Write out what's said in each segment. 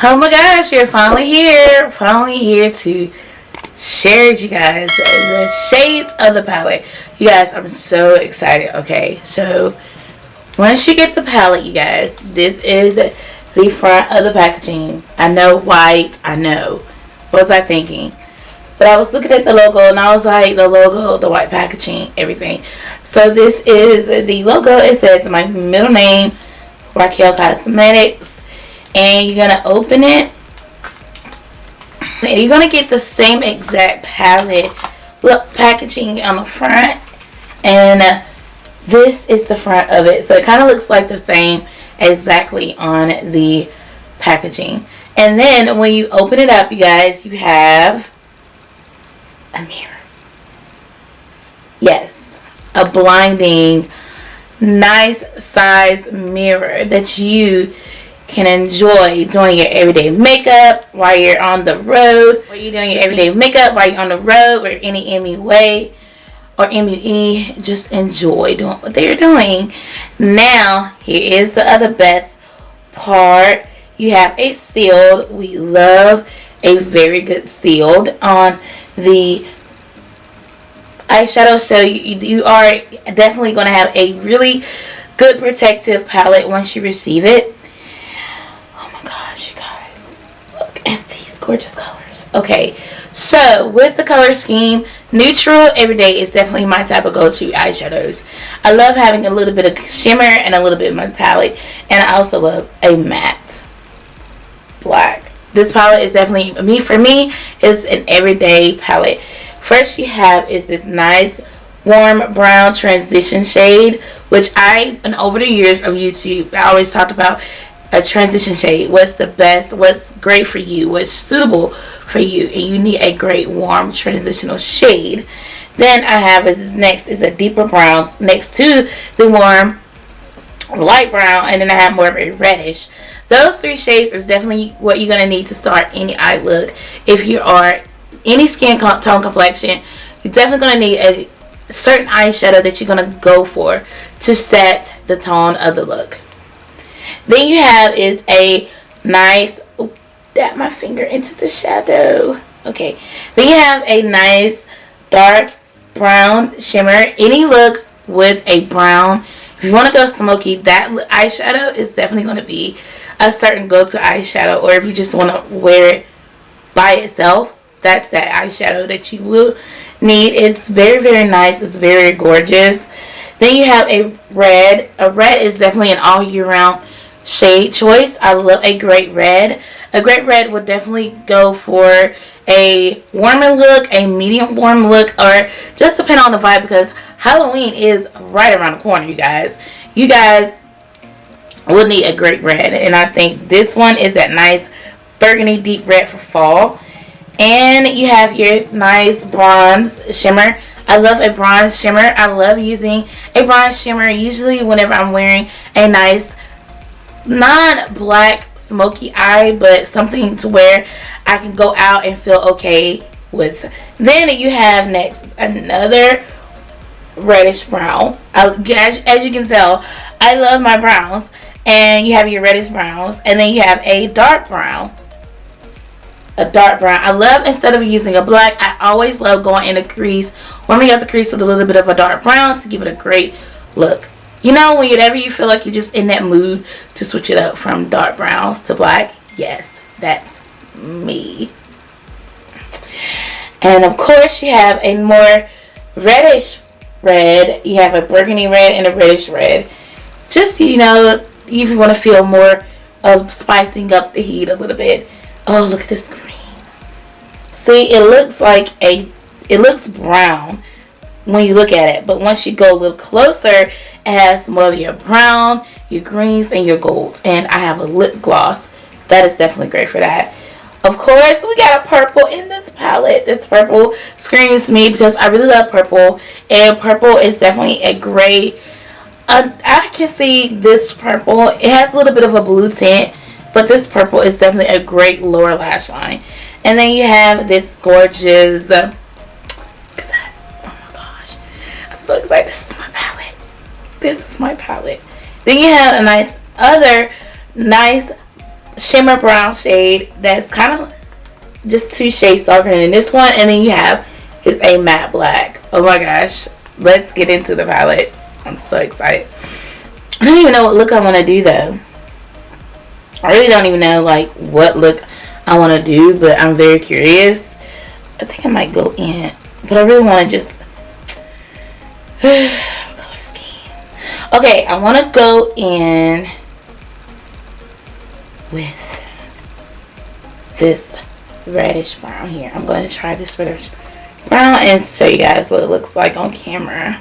Oh my gosh, you're finally here. Finally here to share with you guys the shades of the palette. You guys, I'm so excited. Okay, so once you get the palette, you guys, this is the front of the packaging. I know white, I know. What was I thinking? But I was looking at the logo and I was like, the logo, the white packaging, everything. So this is the logo. It says my middle name, Rockelle Cosmetics. And you're going to open it. And you're going to get the same exact palette look packaging on the front. And this is the front of it. So it kind of looks like the same exactly on the packaging. And then when you open it up, you guys, you have a mirror. Yes, a blinding, nice size mirror that you can enjoy doing your everyday makeup while you're on the road, or you're doing your everyday makeup while you're on the road, or any MUA or MUE. Just enjoy doing what they're doing. Now, here is the other best part. You have a sealed. We love a very good sealed on the eyeshadow, so you are definitely going to have a really good protective palette once you receive it. Oh my gosh, you guys, look at these gorgeous colors. Okay, so with the color scheme, neutral everyday is definitely my type of go-to eyeshadows. I love having a little bit of shimmer and a little bit of metallic, and I also love a matte black. This palette is definitely for me is an everyday palette. First you have is this nice warm brown transition shade, which and over the years of YouTube, I always talked about a transition shade. What's the best, what's great for you, what's suitable for you, and you need a great warm transitional shade. Then I have next is a deeper brown next to the warm light brown, and then I have more of a reddish. Those three shades is definitely what you're going to need to start any eye look. If you are any skin tone complexion, you're definitely going to need a certain eyeshadow that you're going to go for to set the tone of the look. Then you have is a nice, dab my finger into the shadow. Okay. Then you have a nice dark brown shimmer. Any look with a brown, if you want to go smoky, that eyeshadow is definitely going to be a certain go-to eyeshadow. Or if you just want to wear it by itself, that's that eyeshadow that you will need. It's very, very nice. It's very gorgeous. Then you have a red. A red is definitely an all year round shade choice. I love a great red. A great red would definitely go for a warmer look, a medium warm look, or just depend on the vibe, because Halloween is right around the corner, you guys. You guys will need a great red, and I think this one is that nice burgundy deep red for fall. And you have your nice bronze shimmer. I love a bronze shimmer. I love using a bronze shimmer usually whenever I'm wearing a nice non-black smoky eye, but something to where I can go out and feel okay with. Then you have next another reddish brown. As you can tell, I love my browns. And you have your reddish browns, and then you have a dark brown. A dark brown. I love, instead of using a black, I always love going in the crease, warming up the crease with a little bit of a dark brown to give it a great look. You know, whenever you feel like you're just in that mood to switch it up from dark browns to black. Yes, that's me. And of course you have a more reddish red. You have a burgundy red and a reddish red. Just, you know, if you want to feel more of spicing up the heat a little bit. Oh, look at this green. See, it looks brown when you look at it, but once you go a little closer, it has more of your brown, your greens, and your golds. And I have a lip gloss that is definitely great for that. Of course, we got a purple in this palette. This purple screams me because I really love purple, and purple is definitely a great. I can see this purple. It has a little bit of a blue tint, but this purple is definitely a great lower lash line. And then you have this gorgeous. Look at that! Oh my gosh, I'm so excited. This is my palette. This is my palette. Then you have a nice shimmer brown shade that's kind of just 2 shades darker than this one, and then you have is a matte black. Oh my gosh, let's get into the palette. I'm so excited. I don't even know what look I want to do though. I really don't even know like what look I want to do, but I'm very curious. I think I might go in, but I really want to just color scheme. Okay, I want to go in with this reddish brown here. I'm going to try this reddish brown and show you guys what it looks like on camera.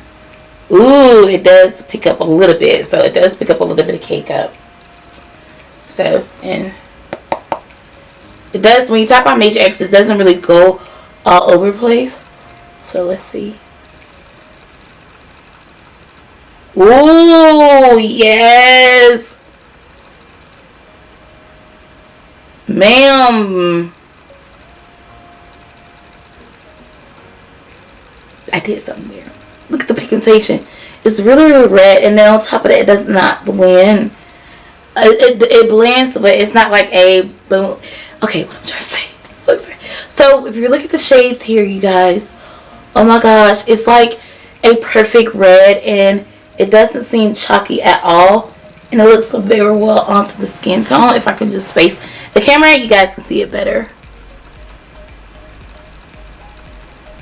Ooh, it does pick up a little bit. So it does pick up a little bit of cake up. So, and it does, when you tap on Major X, it doesn't really go all over the place. So let's see. Ooh, yes. Ma'am. I did something there. Look at the pigmentation. It's really, really red, and then on top of that, it does not blend. It blends, but it's not like a boom. Okay, what I'm trying to say. So excited. So if you look at the shades here, you guys, oh my gosh, it's like a perfect red, and it doesn't seem chalky at all, and it looks very well onto the skin tone. If I can just face the camera, you guys can see it better.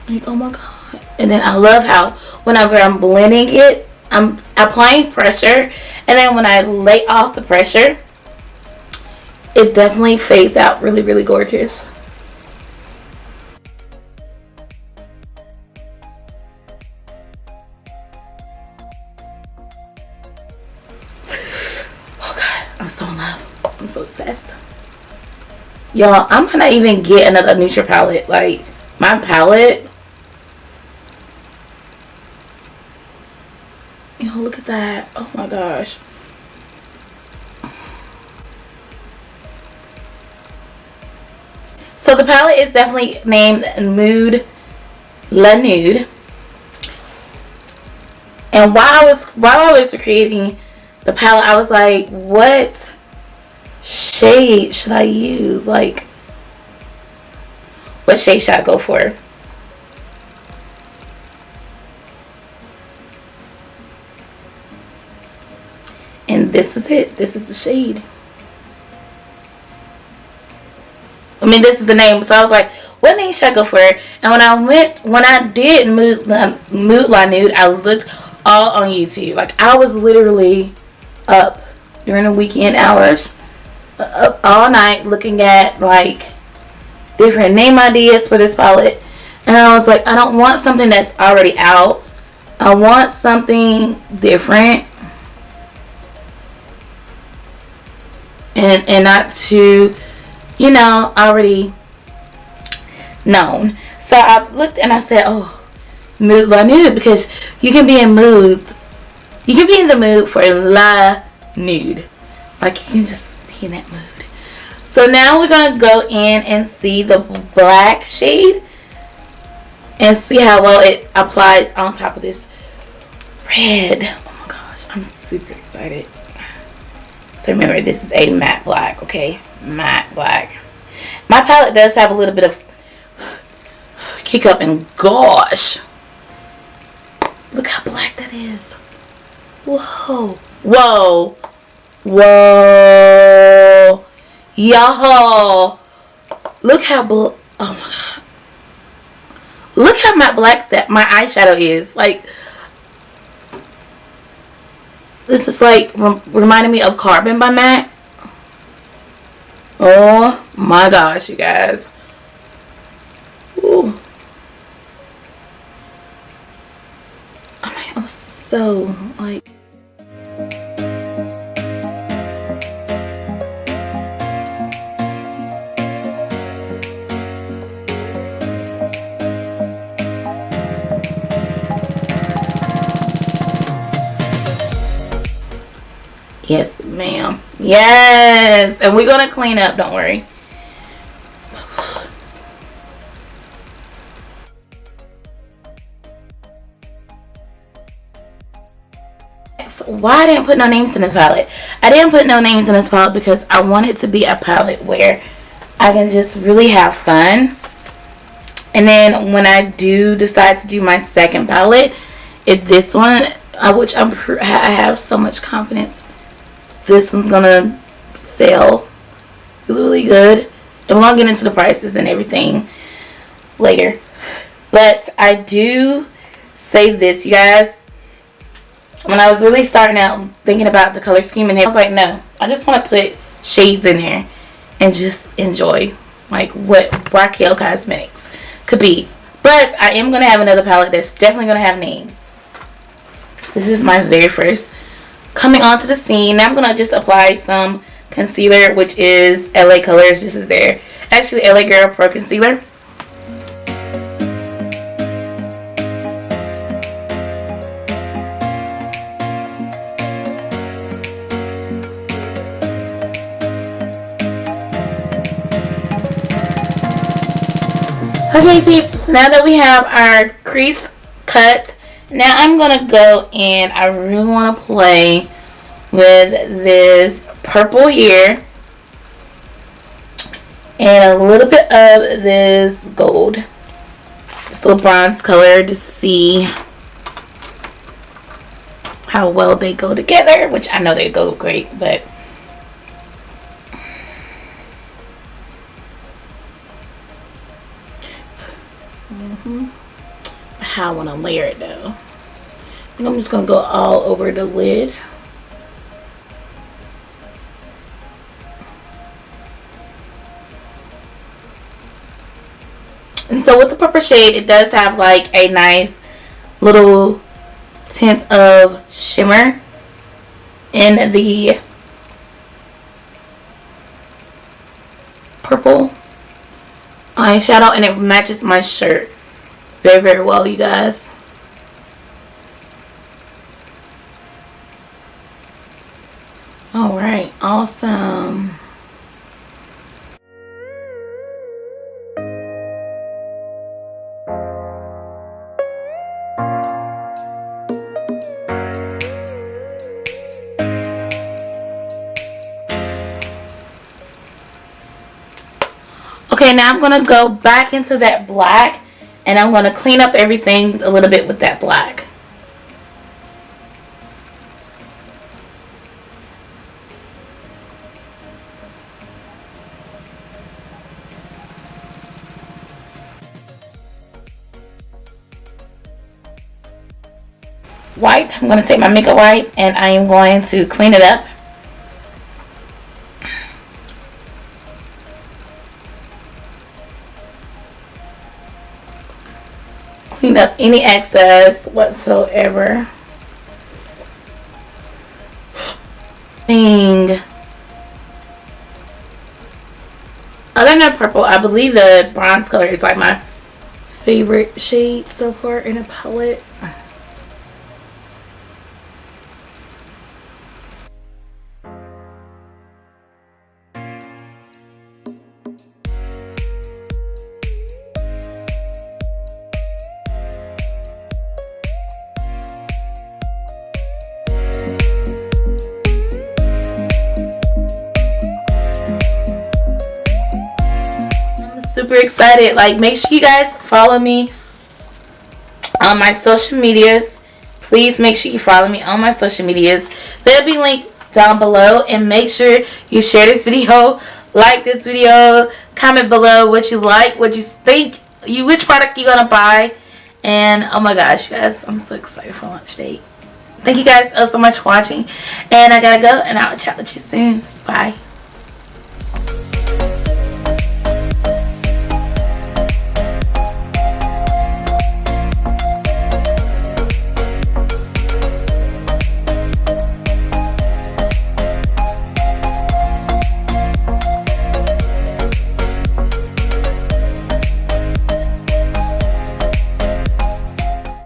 Like, oh my god. And then I love how whenever I'm blending it, I'm applying pressure, and then when I lay off the pressure, it definitely fades out really, really gorgeous. Oh god, I'm so in love. I'm so obsessed. Y'all, I'm gonna even get another neutral palette. Like, my palette, you know, look at that. Oh my gosh. So the palette is definitely named Moodlanude. And while I was creating the palette, I was like, what shade should I use? Like, what shade should I go for? And this is it. This is the shade. I mean, this is the name. So I was like, what name should I go for? And when I did Moodlanude, I looked all on YouTube. Like, I was literally up during the weekend hours, up all night looking at like different name ideas for this palette. And I was like, I don't want something that's already out. I want something different. And not too, you know, already known. So I looked and I said, oh, Moodlanude, because you can be in mood. You can be in the mood for la nude. Like, you can just be in that mood. So now we're going to go in and see the black shade and see how well it applies on top of this red. Oh my gosh, I'm super excited. So remember, this is a matte black, okay? Matte black. My palette does have a little bit of kick up, and gosh, look how black that is. Whoa. Whoa. Whoa. Y'all. Look how oh my god. Look how matte black that my eyeshadow is. Like, this is like reminding me of Carbon by MAC. Oh my gosh, you guys. Ooh. I'm so like. Yes, ma'am. Yes. And we're going to clean up. Don't worry. ask why I didn't put no names in this palette. I didn't put no names in this palette because I want it to be a palette where I can just really have fun. And then when I do decide to do my second palette, if this one, which I have so much confidence, this one's gonna sell really, really good. And we're gonna get into the prices and everything later. But I do say this, you guys. When I was really starting out thinking about the color scheme, and I was like, no, I just want to put shades in there and just enjoy like what Rockelle Cosmetics could be. But I am going to have another palette that's definitely going to have names. This is my very first coming onto the scene. Now I'm going to just apply some concealer, which is LA Colors. This is their, actually, LA Girl Pro Concealer. Okay peeps, now that we have our crease cut, now I'm going to go and I really want to play with this purple here and a little bit of this gold, this little bronze color, to see how well they go together, which I know they go great, but how I want to layer it though. I think I'm just going to go all over the lid. And so with the purple shade, it does have like a nice little tint of shimmer in the purple eyeshadow, and it matches my shirt very, very well, you guys. Alright, awesome. Okay, now I'm going to go back into that black and I'm going to clean up everything a little bit with that black. Wipe. I'm going to take my makeup wipe and I am going to clean it up. Clean up any excess whatsoever. Other than that purple, I believe the bronze color is like my favorite shade so far in a palette. Super excited. Like, make sure you guys follow me on my social medias. Please make sure you follow me on my social medias. They'll be linked down below, and make sure you share this video, like this video, comment below what you like, what you think, which product you're gonna buy. And oh my gosh, you guys, I'm so excited for launch date. Thank you guys so much for watching, and I gotta go, and I'll chat with you soon. Bye.